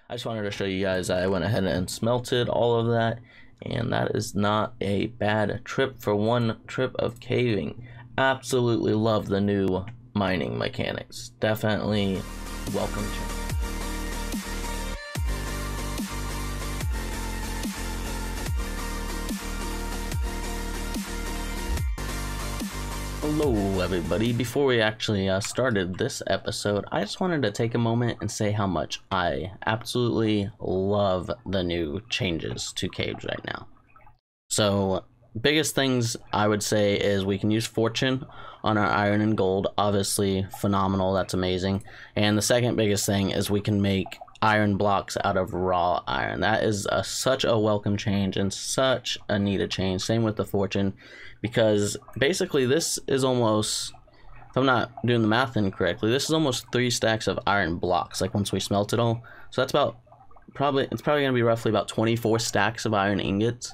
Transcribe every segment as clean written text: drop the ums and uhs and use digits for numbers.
I just wanted to show you guys I went ahead and smelted all of that, and that is not a bad trip for one trip of caving. Absolutely love the new mining mechanics. Definitely welcome change. Hello everybody. Before we actually started this episode, I just wanted to take a moment and say how much I absolutely love the new changes to caves right now. So biggest things I would say is we can use fortune on our iron and gold. Obviously phenomenal, that's amazing. And the second biggest thing is we can make iron blocks out of raw iron. That is such a welcome change and such a needed change. Same with the fortune, because basically this is almost, if I'm not doing the math incorrectly, this is almost 3 stacks of iron blocks, like once we smelt it all. So that's about it's probably gonna be roughly about 24 stacks of iron ingots,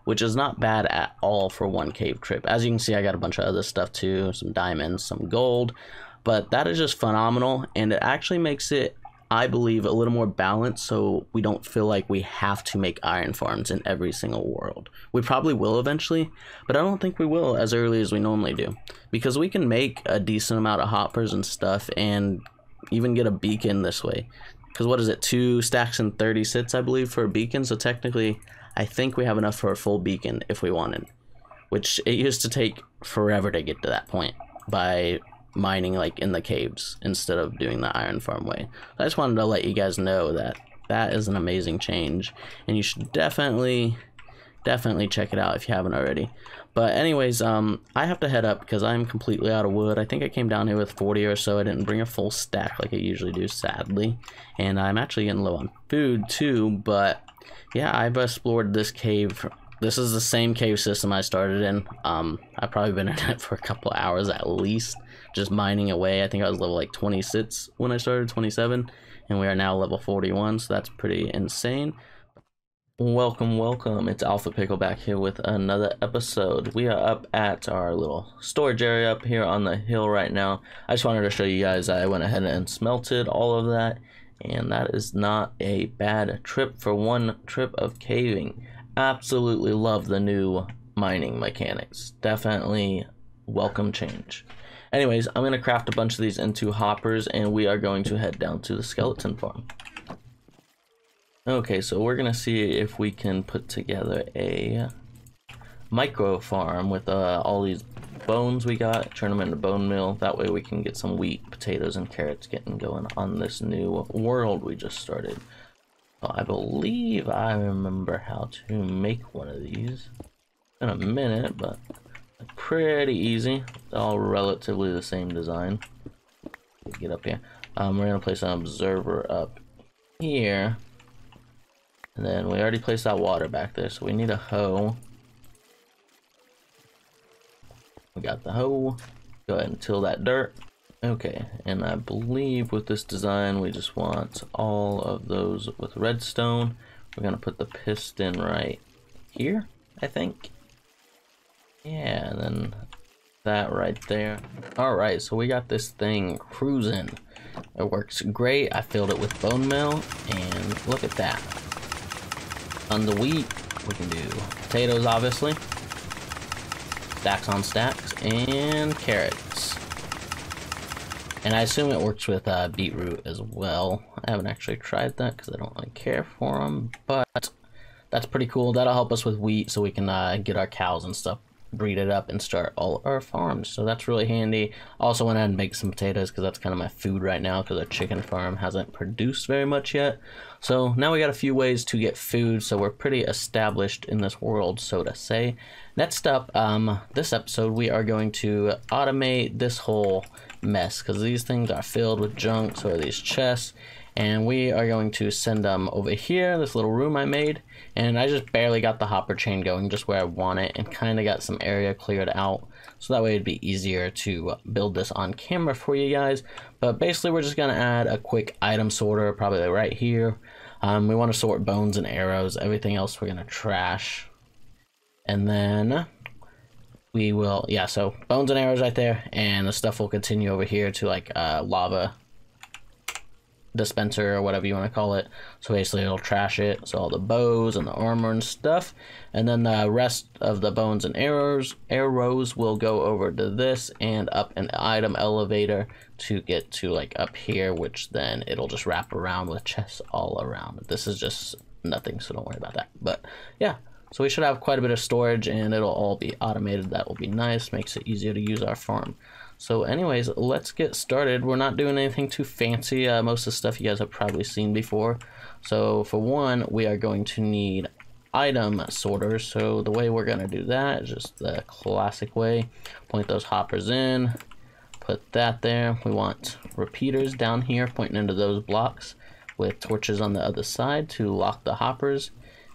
which is not bad at all for one cave trip. As you can see, I got a bunch of other stuff too, some diamonds, some gold, but that is just phenomenal, and it actually makes it, I believe, a little more balanced, so we don't feel like we have to make iron farms in every single world. We probably will eventually, but I don't think we will as early as we normally do, because we can make a decent amount of hoppers and stuff and even get a beacon this way. Because what is it, 2 stacks and 30 sits I believe for a beacon, so technically I think we have enough for a full beacon if we wanted, which it used to take forever to get to that point by mining like in the caves instead of doing the iron farm way. I just wanted to let you guys know that that is an amazing change, and you should definitely check it out if you haven't already. But anyways, I have to head up because I'm completely out of wood. I think I came down here with 40 or so. I didn't bring a full stack like I usually do, sadly, and I'm actually getting low on food too. But yeah, I've explored this cave. This is the same cave system I started in. I've probably been in it for a couple hours at least, just mining away. I think I was level like 26 when I started, 27, and we are now level 41, so that's pretty insane. Welcome, it's Alpha Pickle back here with another episode. We are up at our little storage area up here on the hill right now. I just wanted to show you guys I went ahead and smelted all of that, and that is not a bad trip for one trip of caving. Absolutely love the new mining mechanics. Definitely welcome change. Anyways, I'm going to craft a bunch of these into hoppers, and we are going to head down to the skeleton farm. Okay, so we're going to see if we can put together a micro farm with all these bones we got, turn them into bone meal. That way we can get some wheat, potatoes, and carrots getting going on this new world we just started. I believe I remember how to make one of these in a minute, but pretty easy. All relatively the same design. Get up here. We're gonna place an observer up here, and then we already placed that water back there, so we need a hoe. We got the hoe. Go ahead and till that dirt. Okay, and I believe with this design we just want all of those with redstone. We're gonna put the piston right here, I think. Yeah, and then that right there. Alright, so we got this thing cruising. It works great. I filled it with bone meal, and look at that. On the wheat, we can do potatoes, obviously. Stacks on stacks, and carrots. And I assume it works with beetroot as well. I haven't actually tried that because I don't really care for them, but that's pretty cool. That'll help us with wheat so we can get our cows and stuff, breed it up, and start all our farms. So that's really handy. Also went ahead and baked some potatoes because that's kind of my food right now because our chicken farm hasn't produced very much yet. So now we got a few ways to get food, so we're pretty established in this world, so to say. Next up, this episode we are going to automate this whole mess because these things are filled with junk. So are these chests, and we are going to send them over here, this little room I made, and I just barely got the hopper chain going just where I want it, and kind of got some area cleared out so that way it'd be easier to build this on camera for you guys. But basically we're just gonna add a quick item sorter probably right here. We want to sort bones and arrows. Everything else we're gonna trash, and then we will, yeah, so bones and arrows right there, and the stuff will continue over here to like lava dispenser or whatever you want to call it. So basically it'll trash it, so all the bows and the armor and stuff, and then the rest of the bones and arrows will go over to this and up an item elevator to get to like up here, which then it'll just wrap around with chests all around. This is just nothing, so don't worry about that. But yeah, so we should have quite a bit of storage and it'll all be automated. That will be nice, makes it easier to use our farm. So anyways, let's get started. We're not doing anything too fancy. Most of the stuff you guys have probably seen before. So for one, we are going to need item sorters. So the way we're going to do that is just the classic way. Point those hoppers in, put that there. We want repeaters down here pointing into those blocks with torches on the other side to lock the hoppers.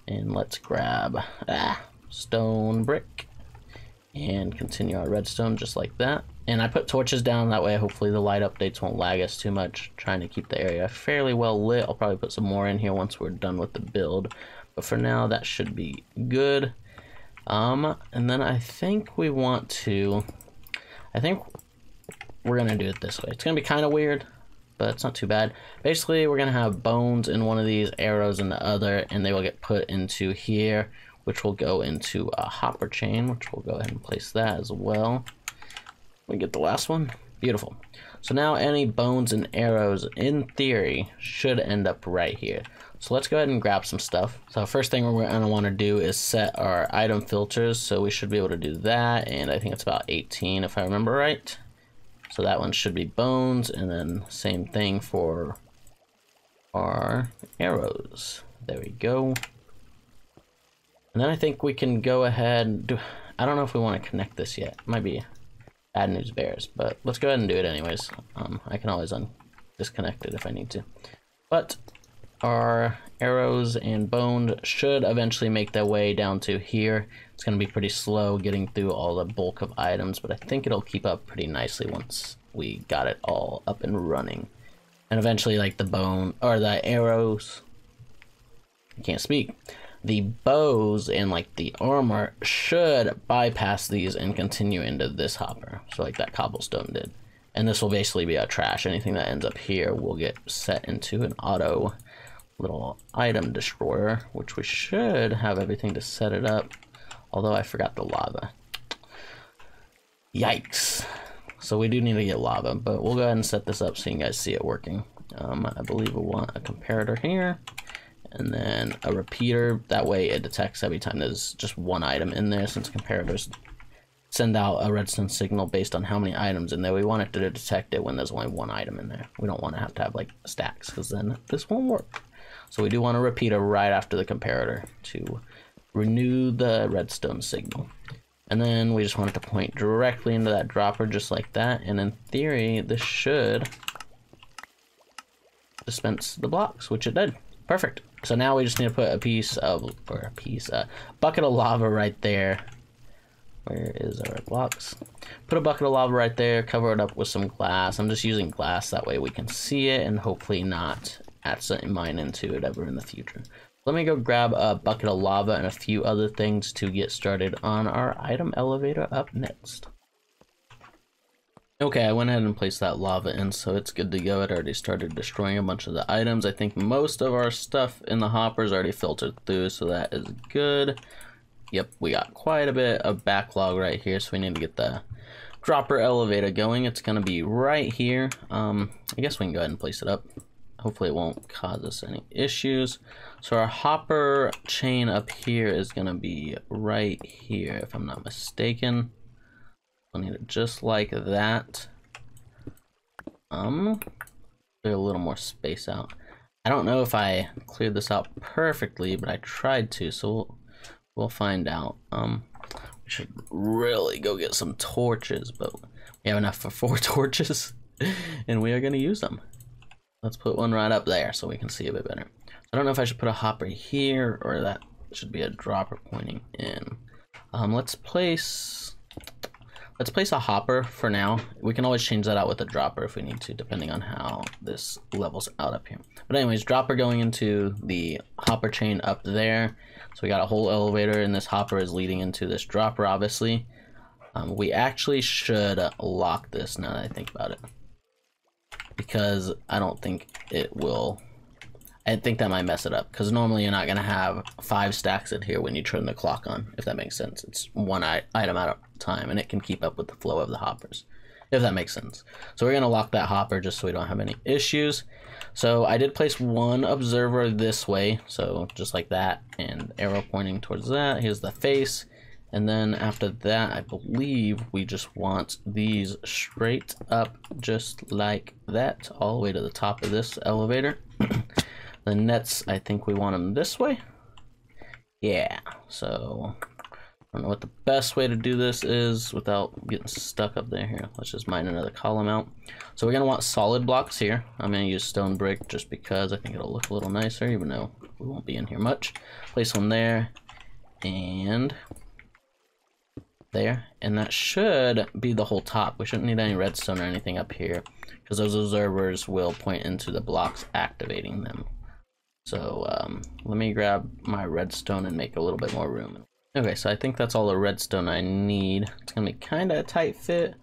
And let's grab stone brick and continue our redstone just like that. And I put torches down, that way hopefully the light updates won't lag us too much, trying to keep the area fairly well lit. I'll probably put some more in here once we're done with the build, but for now that should be good. And then I think we're gonna do it this way. It's gonna be kind of weird, but it's not too bad. Basically, we're gonna have bones in one of these, arrows in the other, and they will get put into here, which will go into a hopper chain, which we'll go ahead and place that as well. We get the last one. Beautiful. So now any bones and arrows, in theory, should end up right here. So let's go ahead and grab some stuff. So first thing we're going to want to do is set our item filters. So we should be able to do that. And I think it's about 18 if I remember right. So that one should be bones. And then same thing for our arrows. There we go. And then I think we can go ahead and do... I don't know if we want to connect this yet. It might be... bad news bears, but let's go ahead and do it anyways. I can always disconnect it if I need to. But our arrows and bones should eventually make their way down to here. It's going to be pretty slow getting through all the bulk of items, but I think it'll keep up pretty nicely once we got it all up and running. And eventually, like the bone or the arrows, I can't speak. The bows and like the armor should bypass these and continue into this hopper, so like that cobblestone did. And this will basically be our trash. Anything that ends up here will get set into an auto little item destroyer, which we should have everything to set it up, although I forgot the lava. Yikes. So we do need to get lava, but we'll go ahead and set this up so you guys see it working. I believe we'll want a comparator here. And then a repeater, that way it detects every time there's just one item in there, since comparators send out a redstone signal based on how many items in there. We want it to detect it when there's only one item in there. We don't want to have like stacks, because then this won't work. So we do want a repeater right after the comparator to renew the redstone signal. And then we just want it to point directly into that dropper just like that, and in theory this should dispense the blocks, which it did. Perfect. So now we just need to put a bucket of lava right there. Where is our blocks? Put a bucket of lava right there, cover it up with some glass. I'm just using glass, that way we can see it and hopefully not accidentally mine into it ever in the future. Let me go grab a bucket of lava and a few other things to get started on our item elevator up next. Okay, I went ahead and placed that lava in, so it's good to go. It already started destroying a bunch of the items. I think most of our stuff in the hoppers already filtered through, so that is good. Yep, we got quite a bit of backlog right here, so we need to get the dropper elevator going. It's going to be right here. I guess we can go ahead and place it up. Hopefully it won't cause us any issues. So our hopper chain up here is going to be right here, if I'm not mistaken. I'll need it just like that. Clear a little more space out. I don't know if I cleared this out perfectly, but I tried to, so we'll find out. We should really go get some torches, but we have enough for 4 torches, and we are going to use them. Let's put one right up there so we can see a bit better. I don't know if I should put a hopper here, or that should be a dropper pointing in. Let's place a hopper for now. We can always change that out with a dropper if we need to, depending on how this levels out up here. But anyways, dropper going into the hopper chain up there. So we got a whole elevator, and this hopper is leading into this dropper, obviously. We actually should lock this now that I think about it. because I don't think it will. I think that might mess it up, because normally you're not going to have 5 stacks in here when you turn the clock on, if that makes sense. It's one item at a time, and it can keep up with the flow of the hoppers, if that makes sense. So we're going to lock that hopper just so we don't have any issues. So I did place one observer this way, so just like that, and arrow pointing towards that. Here's the face. And then after that, I believe we just want these straight up just like that, all the way to the top of this elevator. The nets, I think we want them this way. Yeah, so I don't know what the best way to do this is without getting stuck up there. Here, let's just mine another column out. So we're gonna want solid blocks here. I'm gonna use stone brick just because I think it'll look a little nicer, even though we won't be in here much. Place one there, and there, and that should be the whole top. We shouldn't need any redstone or anything up here, because those observers will point into the blocks activating them. So let me grab my redstone and make a little bit more room. Okay, so I think that's all the redstone I need. It's gonna be kind of a tight fit,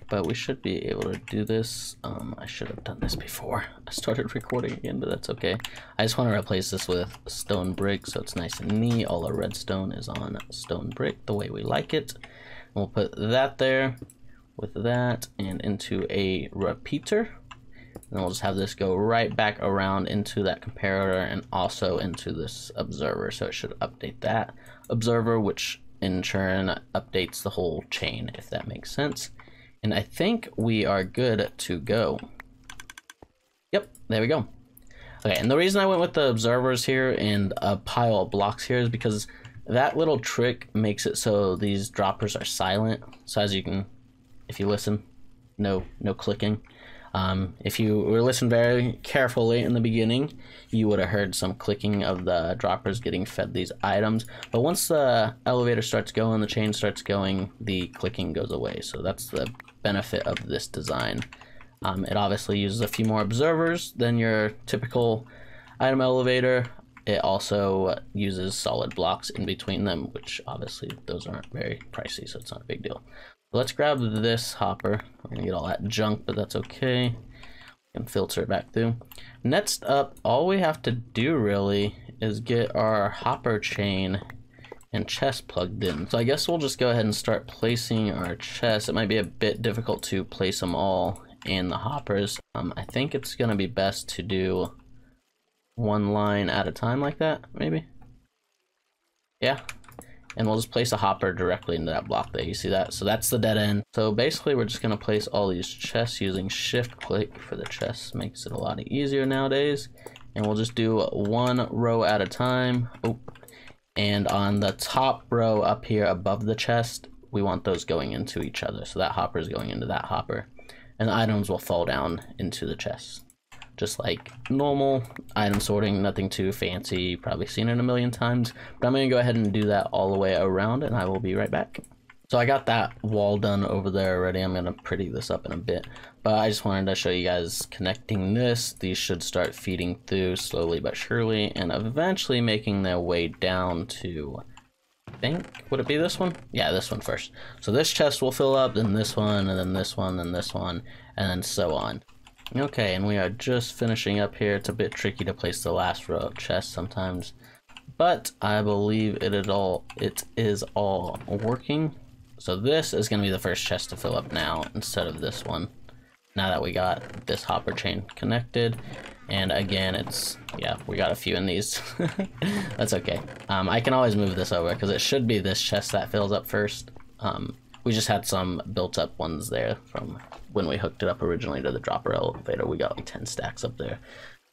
but we should be able to do this. I should have done this before I started recording again, but that's okay. I just want to replace this with stone brick so it's nice and neat. All our redstone is on stone brick the way we like it. And we'll put that there with that and into a repeater. And we'll just have this go right back around into that comparator and also into this observer. So it should update that observer, which in turn updates the whole chain, if that makes sense. And I think we are good to go. Yep, there we go. Okay, and the reason I went with the observers here and a pile of blocks here is because that little trick makes it so these droppers are silent. So as you can, if you listen, no clicking. If you were listening very carefully in the beginning, you would have heard some clicking of the droppers getting fed these items. But once the elevator starts going, the chain starts going, the clicking goes away. So that's the benefit of this design. It obviously uses a few more observers than your typical item elevator. It also uses solid blocks in between them, which obviously those aren't very pricey, so it's not a big deal. Let's grab this hopper. We're gonna get all that junk, but that's okay. We can filter it back through. Next up, all we have to do really is get our hopper chain and chest plugged in. So I guess we'll just go ahead and start placing our chests. It might be a bit difficult to place them all in the hoppers. I think it's gonna be best to do one line at a time like that, maybe. Yeah. And we'll just place a hopper directly into that block there. You see that? So that's the dead end. So basically we're just gonna place all these chests using shift click for the chests. Makes it a lot easier nowadays. And we'll just do one row at a time. Oh. And on the top row up here above the chest, we want those going into each other. So that hopper is going into that hopper. And the items will fall down into the chest. Just like normal item sorting, nothing too fancy. You've probably seen it a million times, but I'm gonna go ahead and do that all the way around and I will be right back. So I got that wall done over there already. I'm gonna pretty this up in a bit, but I just wanted to show you guys connecting this. These should start feeding through slowly but surely and eventually making their way down to, I think, would it be this one? Yeah, this one first. So this chest will fill up, then this one, and then this one, then this one, and then so on. Okay, and we are just finishing up here. It's a bit tricky to place the last row of chests sometimes, but I believe it is all working. So this is going to be the first chest to fill up now instead of this one, now that we got this hopper chain connected. And again, yeah, we got a few in these. That's okay. I can always move this over because it should be this chest that fills up first. We just had some built up ones there from when we hooked it up originally to the dropper elevator. We got like 10 stacks up there,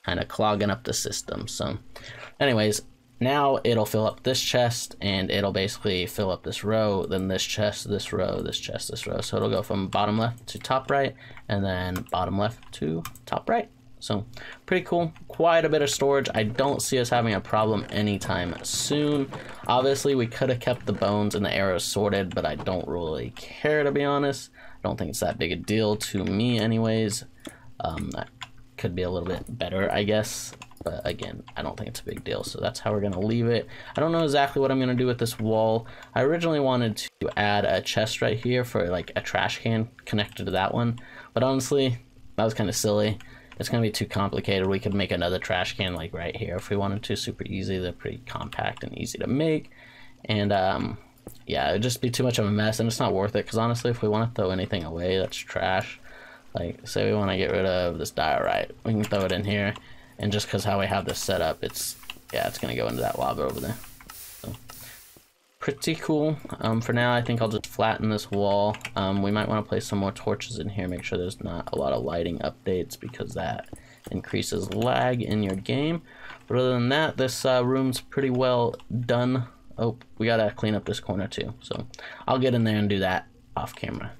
kind of clogging up the system. So anyways, now it'll fill up this chest and it'll basically fill up this row, then this chest, this row, this chest, this row. So it'll go from bottom left to top right and then bottom left to top right. So pretty cool, quite a bit of storage. I don't see us having a problem anytime soon. Obviously we could have kept the bones and the arrows sorted, but I don't really care, to be honest. I don't think it's that big a deal to me anyways. That could be a little bit better, I guess, but again, I don't think it's a big deal, so that's how we're gonna leave it. I don't know exactly what I'm gonna do with this wall. I originally wanted to add a chest right here for like a trash can connected to that one, but honestly, that was kind of silly. It's gonna be too complicated. We could make another trash can like right here if we wanted to. Super easy. They're pretty compact and easy to make. And yeah, it'd just be too much of a mess, and it's not worth it, because honestly, if we want to throw anything away that's trash, like say we want to get rid of this diorite, we can throw it in here, and just because how we have this set up, it's gonna go into that lava over there. So pretty cool. For now, I think I'll just flatten this wall. We might want to place some more torches in here, make sure there's not a lot of lighting updates, because that increases lag in your game. But other than that, this room's pretty well done. Oh, we gotta clean up this corner too, so I'll get in there and do that off camera.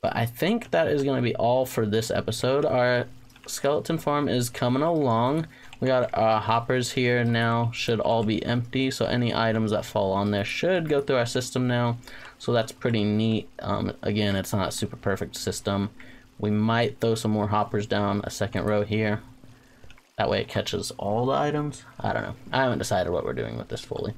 But I think that is gonna be all for this episode. Our skeleton farm is coming along. We got our hoppers here now, should all be empty, so any items that fall on there should go through our system now, so that's pretty neat. Again, it's not a super perfect system. We might throw some more hoppers down a second row here, that way it catches all the items. I don't know, I haven't decided what we're doing with this fully.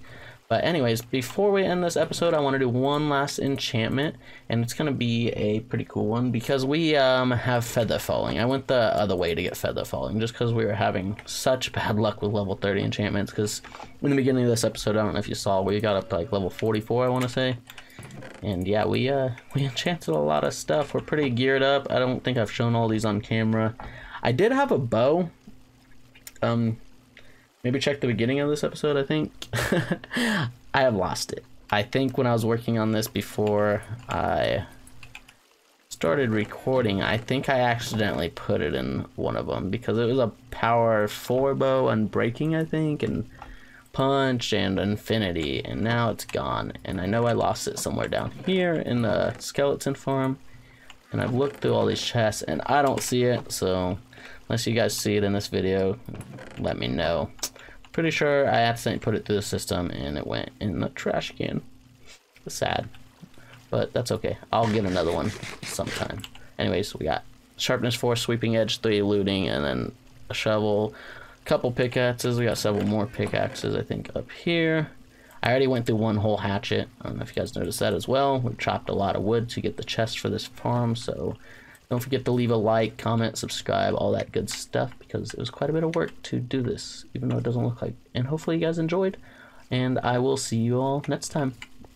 But anyways, before we end this episode, I want to do one last enchantment, and it's going to be a pretty cool one, because we have feather falling. I went the other way to get feather falling, just because we were having such bad luck with level 30 enchantments, because in the beginning of this episode, I don't know if you saw, we got up to like level 44, I want to say. And yeah, we enchanted a lot of stuff. We're pretty geared up. I don't think I've shown all these on camera. I did have a bow. Maybe check the beginning of this episode, I think. I have lost it. I think when I was working on this before I started recording, I think I accidentally put it in one of them, because it was a power 4 bow, unbreaking, I think, and punch and infinity, and now it's gone. And I know I lost it somewhere down here in the skeleton farm, and I've looked through all these chests and I don't see it, so unless you guys see it in this video, let me know. Pretty sure I accidentally put it through the system and it went in the trash can. Sad, but that's okay. I'll get another one sometime. Anyways, we got sharpness 4, sweeping edge 3, looting, and then a shovel, a couple pickaxes. We got several more pickaxes, I think, up here. I already went through one whole hatchet. I don't know if you guys noticed that as well. We chopped a lot of wood to get the chest for this farm, so don't forget to leave a like, comment, subscribe, all that good stuff, because it was quite a bit of work to do this, even though it doesn't look like. And hopefully you guys enjoyed, and I will see you all next time.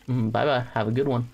Bye bye, have a good one.